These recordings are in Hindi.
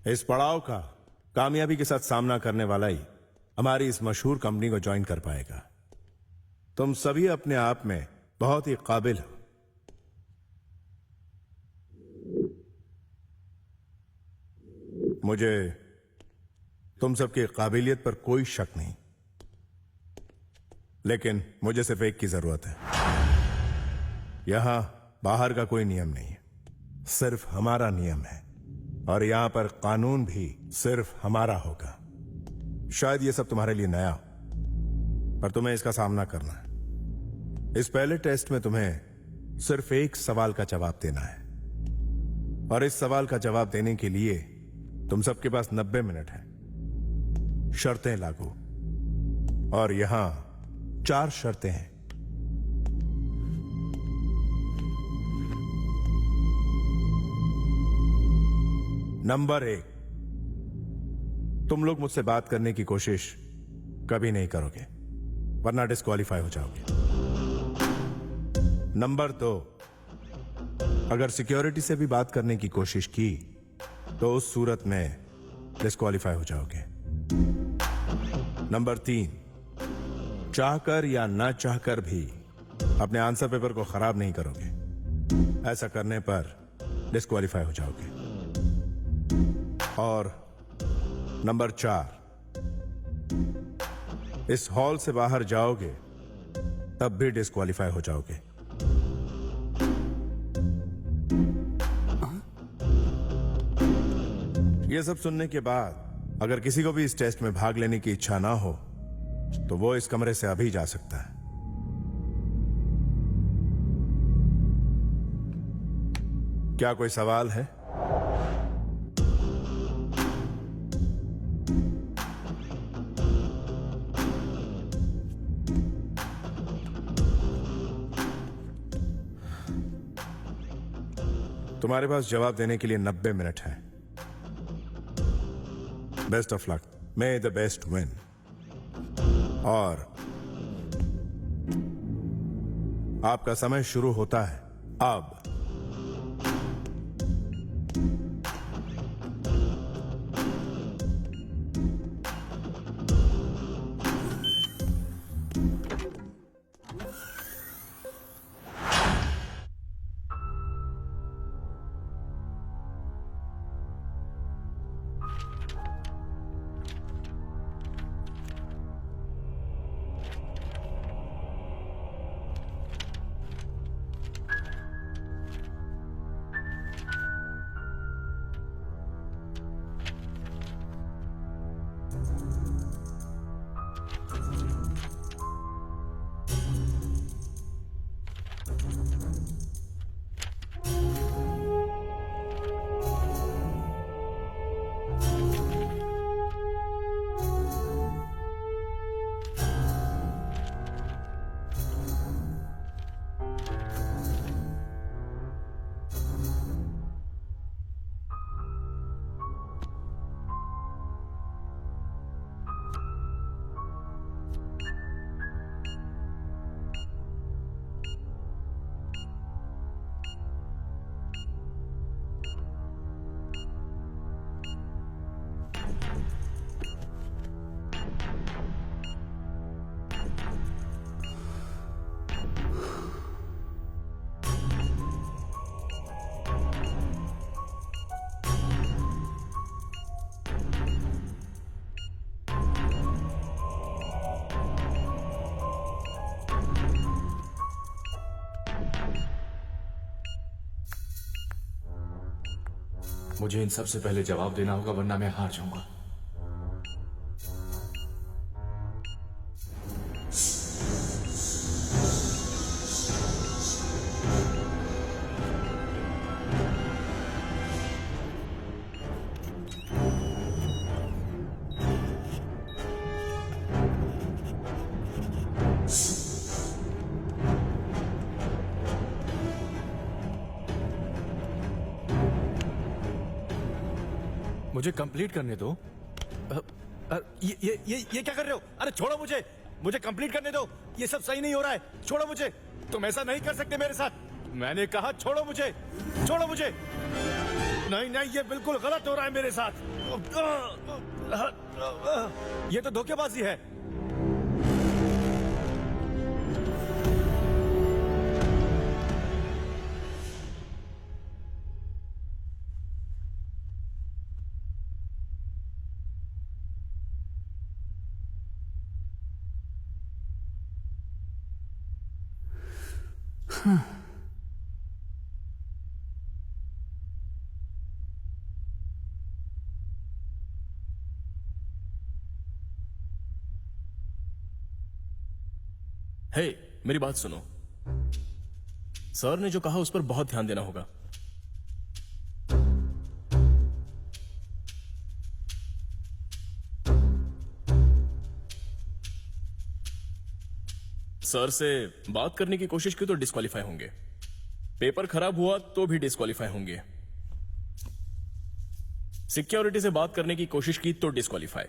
इस पड़ाव का कामयाबी के साथ सामना करने वाला ही हमारी इस मशहूर कंपनी को ज्वाइन कर पाएगा। तुम सभी अपने आप में बहुत ही काबिल हो। मुझे तुम सबकी काबिलियत पर कोई शक नहीं, लेकिन मुझे सिर्फ एक की जरूरत है। यहां बाहर का कोई नियम नहीं है, सिर्फ हमारा नियम है, और यहां पर कानून भी सिर्फ हमारा होगा। शायद यह सब तुम्हारे लिए नया हो, पर तुम्हें इसका सामना करना है। इस पहले टेस्ट में तुम्हें सिर्फ एक सवाल का जवाब देना है, और इस सवाल का जवाब देने के लिए तुम सबके पास 90 मिनट है। शर्तें लागू, और यहां 4 शर्तें हैं। नंबर 1, तुम लोग मुझसे बात करने की कोशिश कभी नहीं करोगे, वरना डिस्क्वालीफाई हो जाओगे। नंबर 2, अगर सिक्योरिटी से भी बात करने की कोशिश की तो उस सूरत में डिस्क्वालीफाई हो जाओगे। नंबर 3, चाहकर या ना चाहकर भी अपने आंसर पेपर को खराब नहीं करोगे। ऐसा करने पर डिस्क्वालीफाई हो जाओगे। और नंबर 4, इस हॉल से बाहर जाओगे तब भी डिस्क्वालीफाई हो जाओगे। यह सब सुनने के बाद अगर किसी को भी इस टेस्ट में भाग लेने की इच्छा ना हो तो वो इस कमरे से अभी जा सकता है। क्या कोई सवाल है? तुम्हारे पास जवाब देने के लिए 90 मिनट है। Best of luck, may the best win. और आपका समय शुरू होता है अब। मुझे इन सब से पहले जवाब देना होगा, वरना मैं हार जाऊंगा। मुझे कंप्लीट करने दो। ये क्या कर रहे हो? अरे छोड़ो मुझे, मुझे कंप्लीट करने दो। ये सब सही नहीं हो रहा है, छोड़ो मुझे। तुम ऐसा नहीं कर सकते मेरे साथ। मैंने कहा छोड़ो मुझे, छोड़ो मुझे। नहीं नहीं, ये बिल्कुल गलत हो रहा है मेरे साथ। ये तो धोखेबाजी है। हे, मेरी बात सुनो। सर ने जो कहा उस पर बहुत ध्यान देना होगा। सर से बात करने की कोशिश की तो डिस्क्वालीफाई होंगे, पेपर खराब हुआ तो भी डिस्क्वालीफाई होंगे, सिक्योरिटी से बात करने की कोशिश की तो डिस्क्वालीफाई,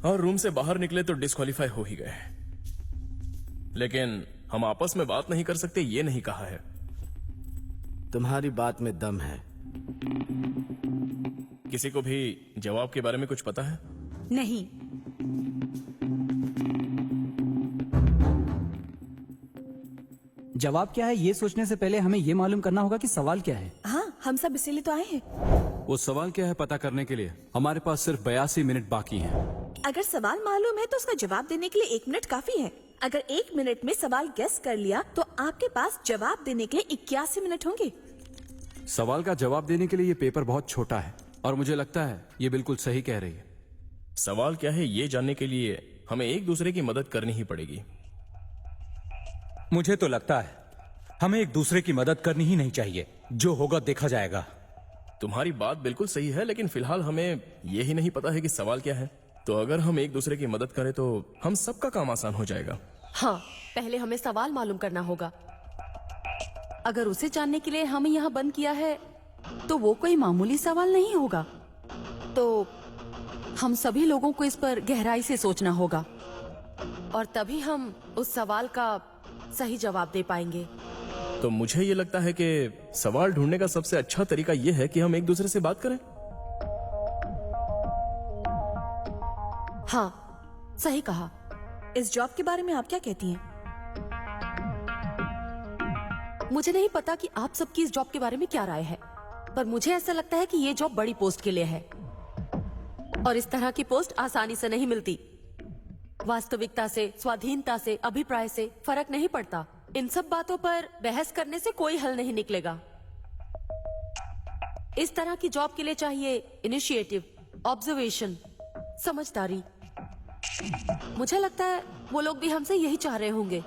और रूम से बाहर निकले तो डिस्क्वालीफाई हो ही गए। लेकिन हम आपस में बात नहीं कर सकते, ये नहीं कहा है। तुम्हारी बात में दम है। किसी को भी जवाब के बारे में कुछ पता है? नहीं। जवाब क्या है ये सोचने से पहले हमें ये मालूम करना होगा कि सवाल क्या है। हाँ, हम सब इसीलिए तो आए हैं। वो सवाल क्या है पता करने के लिए हमारे पास सिर्फ 82 मिनट बाकी हैं। अगर सवाल मालूम है तो उसका जवाब देने के लिए 1 मिनट काफी है। अगर 1 मिनट में सवाल गेस कर लिया तो आपके पास जवाब देने के लिए 81 मिनट होंगे। सवाल का जवाब देने के लिए ये पेपर बहुत छोटा है और मुझे लगता है ये बिल्कुल सही कह रही है। सवाल क्या है ये जानने के लिए हमें एक दूसरे की मदद करनी ही पड़ेगी। मुझे तो लगता है हमें एक दूसरे की मदद करनी ही नहीं चाहिए। जो होगा देखा जाएगा। तुम्हारी बात बिल्कुल सही है, लेकिन फिलहाल हमें ये ही नहीं पता है कि सवाल क्या है। तो अगर हम एक दूसरे की मदद करें तो हम सबका काम आसान हो जाएगा। हाँ, पहले हमें सवाल मालूम करना होगा। अगर उसे जानने के लिए हमें यहाँ बंद किया है तो वो कोई मामूली सवाल नहीं होगा। तो हम सभी लोगों को इस पर गहराई से सोचना होगा और तभी हम उस सवाल का सही जवाब दे पाएंगे। तो मुझे ये लगता है कि सवाल ढूंढने का सबसे अच्छा तरीका ये है कि हम एक दूसरे से बात करें। हाँ, सही कहा। इस जॉब के बारे में आप क्या कहती हैं? मुझे नहीं पता कि आप सबकी इस जॉब के बारे में क्या राय है, पर मुझे ऐसा लगता है कि ये जॉब बड़ी पोस्ट के लिए है और इस तरह की पोस्ट आसानी से नहीं मिलती। वास्तविकता से, स्वाधीनता से, अभिप्राय से फर्क नहीं पड़ता। इन सब बातों पर बहस करने से कोई हल नहीं निकलेगा। इस तरह की जॉब के लिए चाहिए इनिशिएटिव, ऑब्जर्वेशन, समझदारी। मुझे लगता है वो लोग भी हमसे यही चाह रहे होंगे।